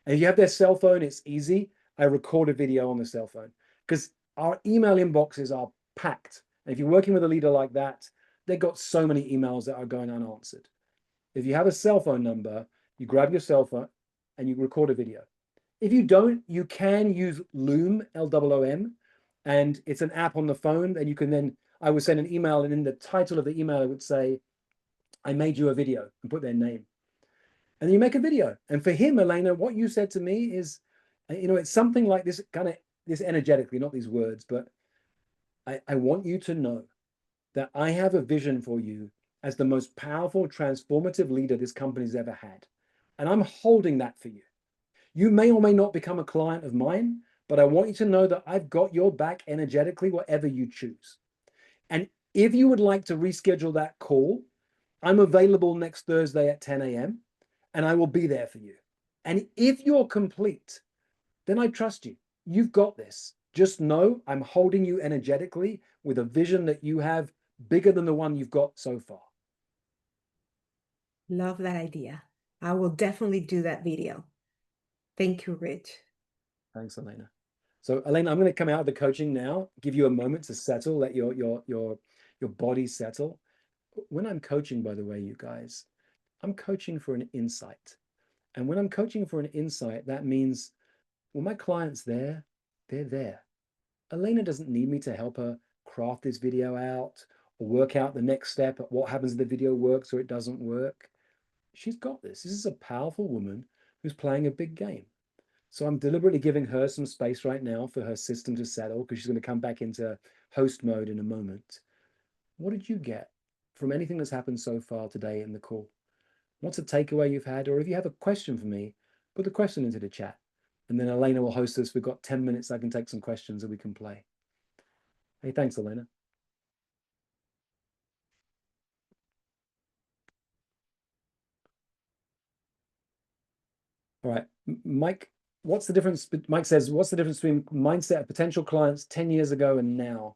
And if you have their cell phone, it's easy. I record a video on the cell phone because our email inboxes are packed. And if you're working with a leader like that, they've got so many emails that are going unanswered. If you have a cell phone number, you grab your cell phone and you record a video. If you don't, you can use Loom, Loom, and it's an app on the phone. And you can then, I would send an email, and in the title of the email, it would say, I made you a video, and put their name. And you make a video. And for him, Elena, what you said to me is, it's something like this, kind of this energetically, not these words, but I want you to know that I have a vision for you as the most powerful, transformative leader this company's ever had. And I'm holding that for you. You may or may not become a client of mine, but I want you to know that I've got your back energetically, whatever you choose. And if you would like to reschedule that call, I'm available next Thursday at 10 a.m. and I will be there for you. And if you're complete, then I trust you. You've got this. Just know I'm holding you energetically with a vision that you have bigger than the one you've got so far. Love that idea. I will definitely do that video. Thank you, Rich. Thanks, Elena. So, Elena, I'm going to come out of the coaching now, give you a moment to settle, let your body settle. When I'm coaching, by the way, you guys, I'm coaching for an insight. And when I'm coaching for an insight, that means when my client's there, they're there. Elena doesn't need me to help her craft this video out or work out the next step at what happens if the video works or it doesn't work. She's got this. This is a powerful woman who's playing a big game. So I'm deliberately giving her some space right now for her system to settle because she's going to come back into host mode in a moment. What did you get from anything that's happened so far today in the call? What's a takeaway you've had? Or if you have a question for me, put the question into the chat. And then Elena will host us. We've got 10 minutes. I can take some questions that we can play. Hey, thanks, Elena. All right, Mike, what's the difference? Mike says, what's the difference between mindset of potential clients 10 years ago and now?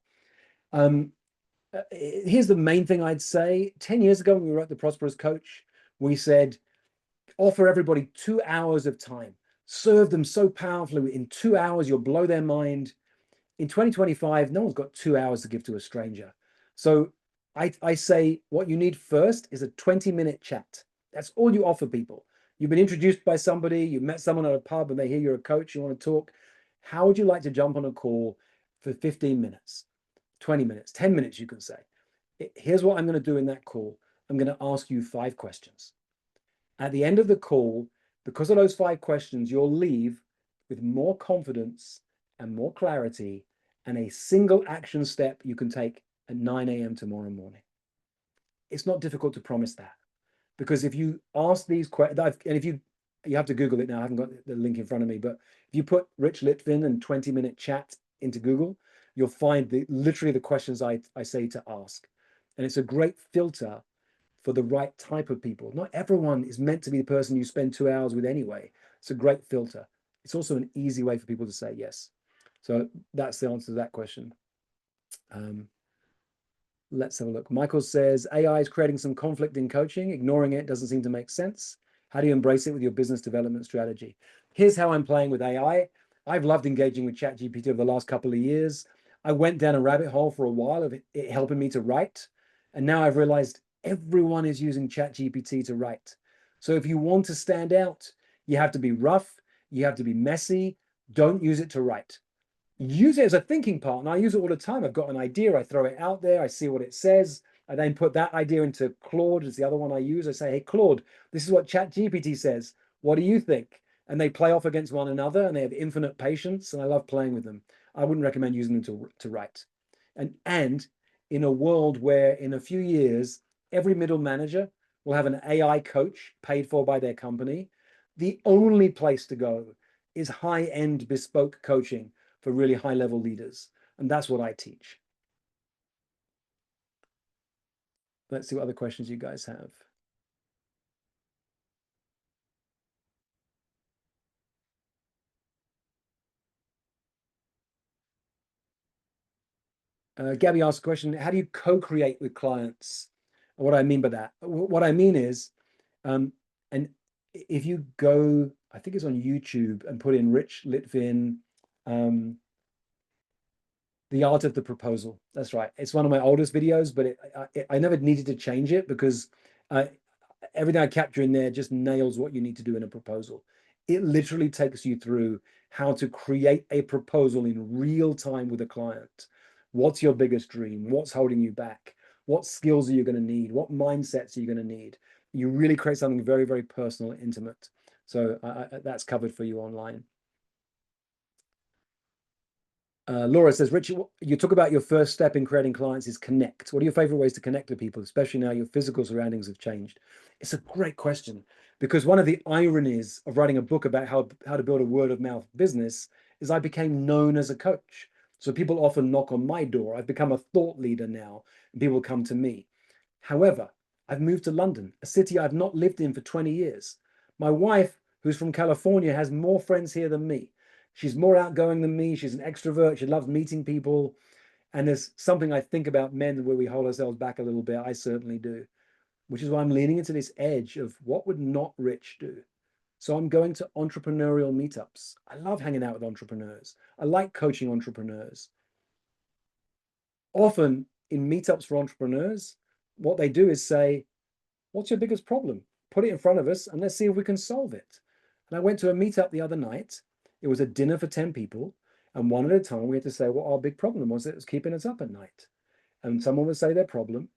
Here's the main thing I'd say. 10 years ago, when we wrote The Prosperous Coach, we said, offer everybody 2 hours of time. Serve them so powerfully. In 2 hours, you'll blow their mind. In 2025, no one's got 2 hours to give to a stranger. So I say what you need first is a 20-minute chat. That's all you offer people. You've been introduced by somebody, you met someone at a pub and they hear you're a coach, you want to talk. How would you like to jump on a call for 15 minutes, 20 minutes, 10 minutes, you can say. Here's what I'm going to do in that call. I'm going to ask you 5 questions. At the end of the call, because of those 5 questions, you'll leave with more confidence and more clarity and a single action step you can take at 9 a.m. tomorrow morning. It's not difficult to promise that. Because if you ask these questions, and if you have to Google it now, I haven't got the link in front of me, but if you put Rich Litvin and 20-minute chat into Google, you'll find literally the questions I say to ask. And it's a great filter for the right type of people. Not everyone is meant to be the person you spend 2 hours with anyway. It's a great filter. It's also an easy way for people to say yes. So that's the answer to that question. Let's have a look. Michael says, AI is creating some conflict in coaching. Ignoring it doesn't seem to make sense. How do you embrace it with your business development strategy? Here's how I'm playing with AI. I've loved engaging with ChatGPT over the last couple of years. I went down a rabbit hole for a while of it helping me to write. And now I've realized everyone is using ChatGPT to write. So if you want to stand out, you have to be rough, you have to be messy. Don't use it to write. Use it as a thinking partner. I use it all the time. I've got an idea, I throw it out there, I see what it says. I then put that idea into Claude, is the other one I use. I say, hey, Claude, this is what ChatGPT says. What do you think? And they play off against one another and they have infinite patience. And I love playing with them. I wouldn't recommend using them to write. And in a world where in a few years, every middle manager will have an AI coach paid for by their company, the only place to go is high-end bespoke coaching for really high-level leaders. And that's what I teach. Let's see what other questions you guys have. Gabby asked a question, how do you co-create with clients? What I mean by that, what I mean is, and if you go, I think it's on YouTube, and put in Rich Litvin, The Art of the Proposal. That's right. It's one of my oldest videos, but I never needed to change it because everything I capture in there just nails what you need to do in a proposal. It literally takes you through how to create a proposal in real time with a client. What's your biggest dream? What's holding you back? What skills are you going to need? What mindsets are you going to need? You really create something very, very personal and intimate. So that's covered for you online. Laura says, Richard, you talk about your first step in creating clients is connect. What are your favorite ways to connect with people, especially now your physical surroundings have changed? It's a great question because one of the ironies of writing a book about how to build a word of mouth business is I became known as a coach. So people often knock on my door. I've become a thought leader now, and people come to me. However, I've moved to London, a city I've not lived in for 20 years. My wife, who's from California, has more friends here than me. She's more outgoing than me. She's an extrovert. She loves meeting people. And there's something I think about men where we hold ourselves back a little bit. I certainly do, which is why I'm leaning into this edge of what would not Rich do. So I'm going to entrepreneurial meetups. I love hanging out with entrepreneurs. I like coaching entrepreneurs. Often in meetups for entrepreneurs, what they do is say, what's your biggest problem? Put it in front of us and let's see if we can solve it. And I went to a meetup the other night. It was a dinner for 10 people. And one at a time, we had to say what our big problem was that was keeping us up at night. And someone would say their problem.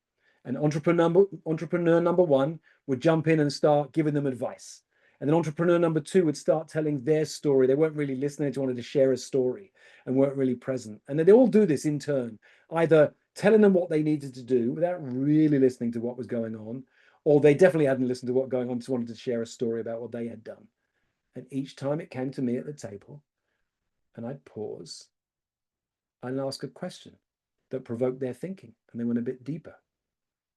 And entrepreneur number one would jump in and start giving them advice. And then entrepreneur number two would start telling their story. They weren't really listening, they just wanted to share a story and weren't really present. And then they all do this in turn, either telling them what they needed to do without really listening to what was going on, or they definitely hadn't listened to what was going on, just wanted to share a story about what they had done. And each time it came to me at the table, and I'd pause and ask a question that provoked their thinking, and they went a bit deeper.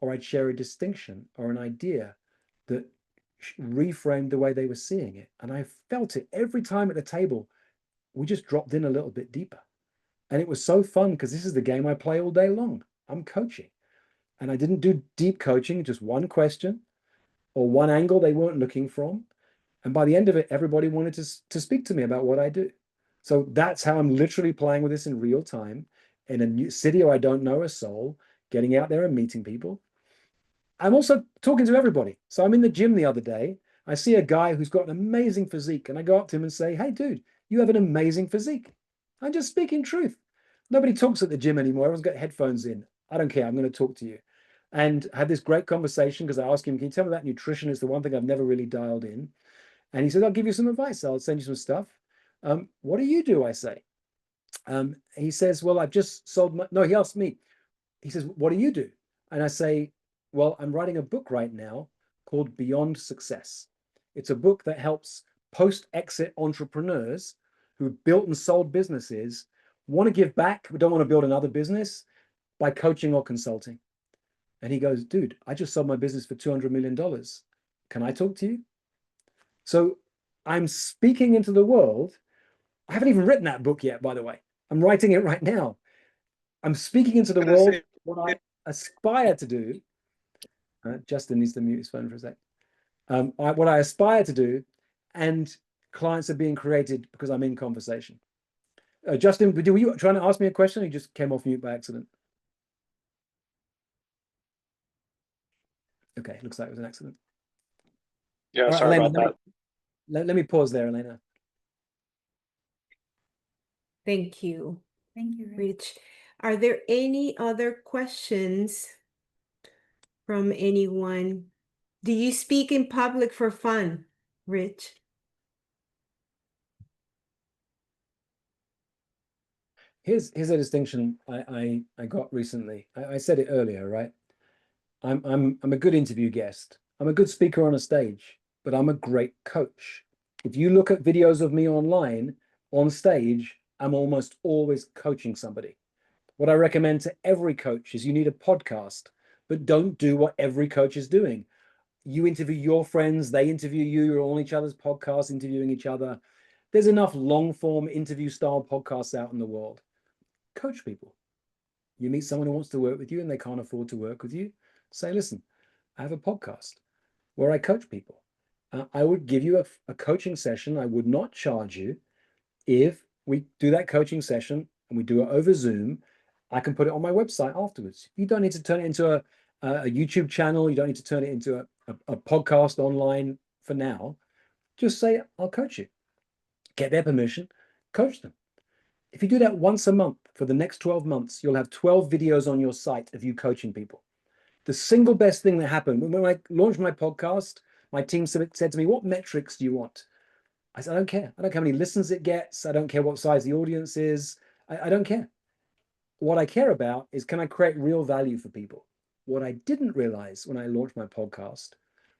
Or I'd share a distinction or an idea that reframed the way they were seeing it. And I felt it every time at the table. We just dropped in a little bit deeper. And it was so fun because this is the game I play all day long. I'm coaching. And I didn't do deep coaching, just one question or one angle they weren't looking from. And by the end of it, everybody wanted to speak to me about what I do. So that's how I'm literally playing with this in real time in a new city where I don't know a soul, getting out there and meeting people. I'm also talking to everybody. So I'm in the gym the other day. I see a guy who's got an amazing physique, and I go up to him and say, hey, dude, you have an amazing physique. I'm just speaking truth. Nobody talks at the gym anymore. Everyone's got headphones in. I don't care. I'm going to talk to you. And I had this great conversation because I asked him, can you tell me about nutrition? It's the one thing I've never really dialed in. And he said, I'll give you some advice. I'll send you some stuff. What do you do? I say. He says, well, I've just sold no, he asked me. He says, what do you do? And I say, well, I'm writing a book right now called Beyond Success. It's a book that helps post-exit entrepreneurs who built and sold businesses want to give back, but don't want to build another business by coaching or consulting. And he goes, dude, I just sold my business for $200 million. Can I talk to you? So I'm speaking into the world. I haven't even written that book yet, by the way. I'm writing it right now. I'm speaking into the Gonna world say, what I aspire to do. Justin needs to mute his phone for a sec. What I aspire to do, and clients are being created because I'm in conversation. Justin, were you trying to ask me a question, or you just came off mute by accident? Okay, looks like it was an accident. yeah, All right, sorry Elena, about that. let me pause there, Elena. Thank you, Thank you, Rich. Rich. Are there any other questions from anyone? Do you speak in public for fun, Rich? Here's a distinction I got recently. I said it earlier, right? I'm a good interview guest. I'm a good speaker on a stage, but I'm a great coach. If you look at videos of me online, on stage, I'm almost always coaching somebody. What I recommend to every coach is you need a podcast, but don't do what every coach is doing. You interview your friends, they interview you, you're on each other's podcasts, interviewing each other. There's enough long form interview style podcasts out in the world. Coach people. You meet someone who wants to work with you and they can't afford to work with you. Say, listen, I have a podcast where I coach people. I would give you a coaching session. I would not charge you. If we do that coaching session and we do it over Zoom, I can put it on my website afterwards. You don't need to turn it into a YouTube channel. You don't need to turn it into a podcast online for now. Just say, I'll coach you. Get their permission, coach them. If you do that once a month for the next 12 months, you'll have 12 videos on your site of you coaching people. The single best thing that happened when I launched my podcast, my team said to me, what metrics do you want? I said, I don't care. I don't care how many listens it gets. I don't care what size the audience is. I don't care. What I care about is, can I create real value for people? What I didn't realize when I launched my podcast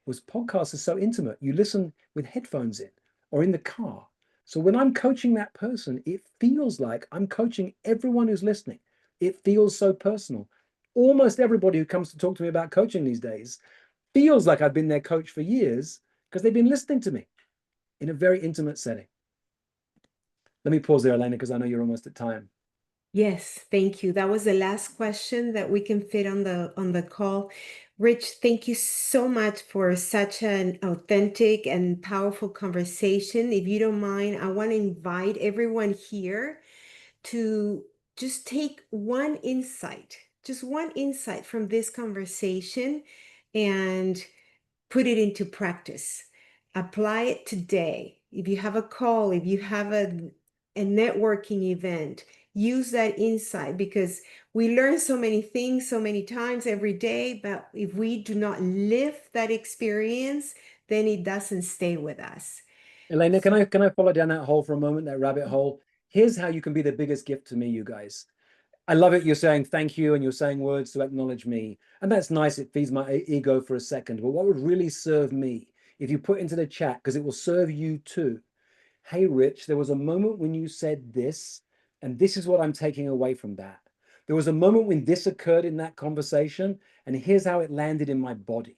was podcasts are so intimate. You listen with headphones in or in the car. So when I'm coaching that person, it feels like I'm coaching everyone who's listening. It feels so personal. Almost everybody who comes to talk to me about coaching these days feels like I've been their coach for years because they've been listening to me in a very intimate setting. Let me pause there, Elena, because I know you're almost at time. Yes, thank you. That was the last question that we can fit on the call. Rich, thank you so much for such an authentic and powerful conversation. If you don't mind, I want to invite everyone here to just take just one insight from this conversation and put it into practice. Apply it today. If you have a call, if you have a networking event, use that insight because we learn so many things so many times every day, but if we do not live that experience, then it doesn't stay with us. Elena, can I follow down that hole for a moment, that rabbit hole? Here's how you can be the biggest gift to me, you guys. I love it. You're saying thank you and you're saying words to acknowledge me. And that's nice. It feeds my ego for a second. But what would really serve me if you put into the chat, because it will serve you too. Hey, Rich, there was a moment when you said this, and this is what I'm taking away from that. There was a moment when this occurred in that conversation, and here's how it landed in my body.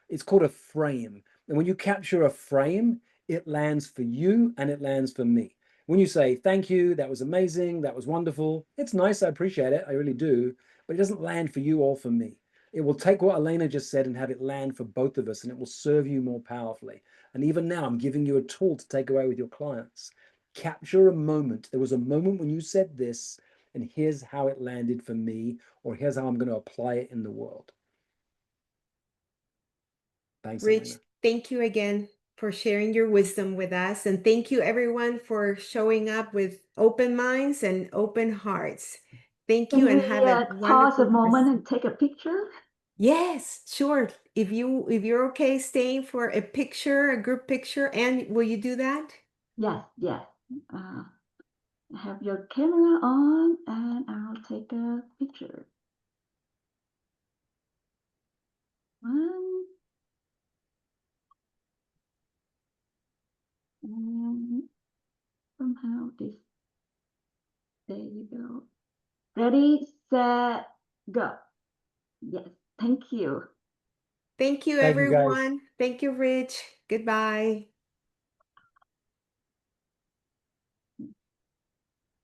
It's called a frame. And when you capture a frame, it lands for you and it lands for me. When you say, thank you, that was amazing, that was wonderful, it's nice, I appreciate it, I really do, but it doesn't land for you or for me. It will take what Elena just said and have it land for both of us, and it will serve you more powerfully. And even now, I'm giving you a tool to take away with your clients. Capture a moment. There was a moment when you said this, and here's how it landed for me, or here's how I'm going to apply it in the world. Thanks, Rich, Elena. thank you again for sharing your wisdom with us. And thank you, everyone, for showing up with open minds and open hearts. Thank you Can and we have a pause a wonderful moment rest. and take a picture? Yes, sure. If you're okay staying for a picture, a group picture, and will you do that? Yes, yes. Uh, have your camera on and I'll take a picture. One, and somehow this There you go. Ready, set, go. Yes, thank you. Thank you, Thank you, guys. everyone. Thank you, Rich. Goodbye.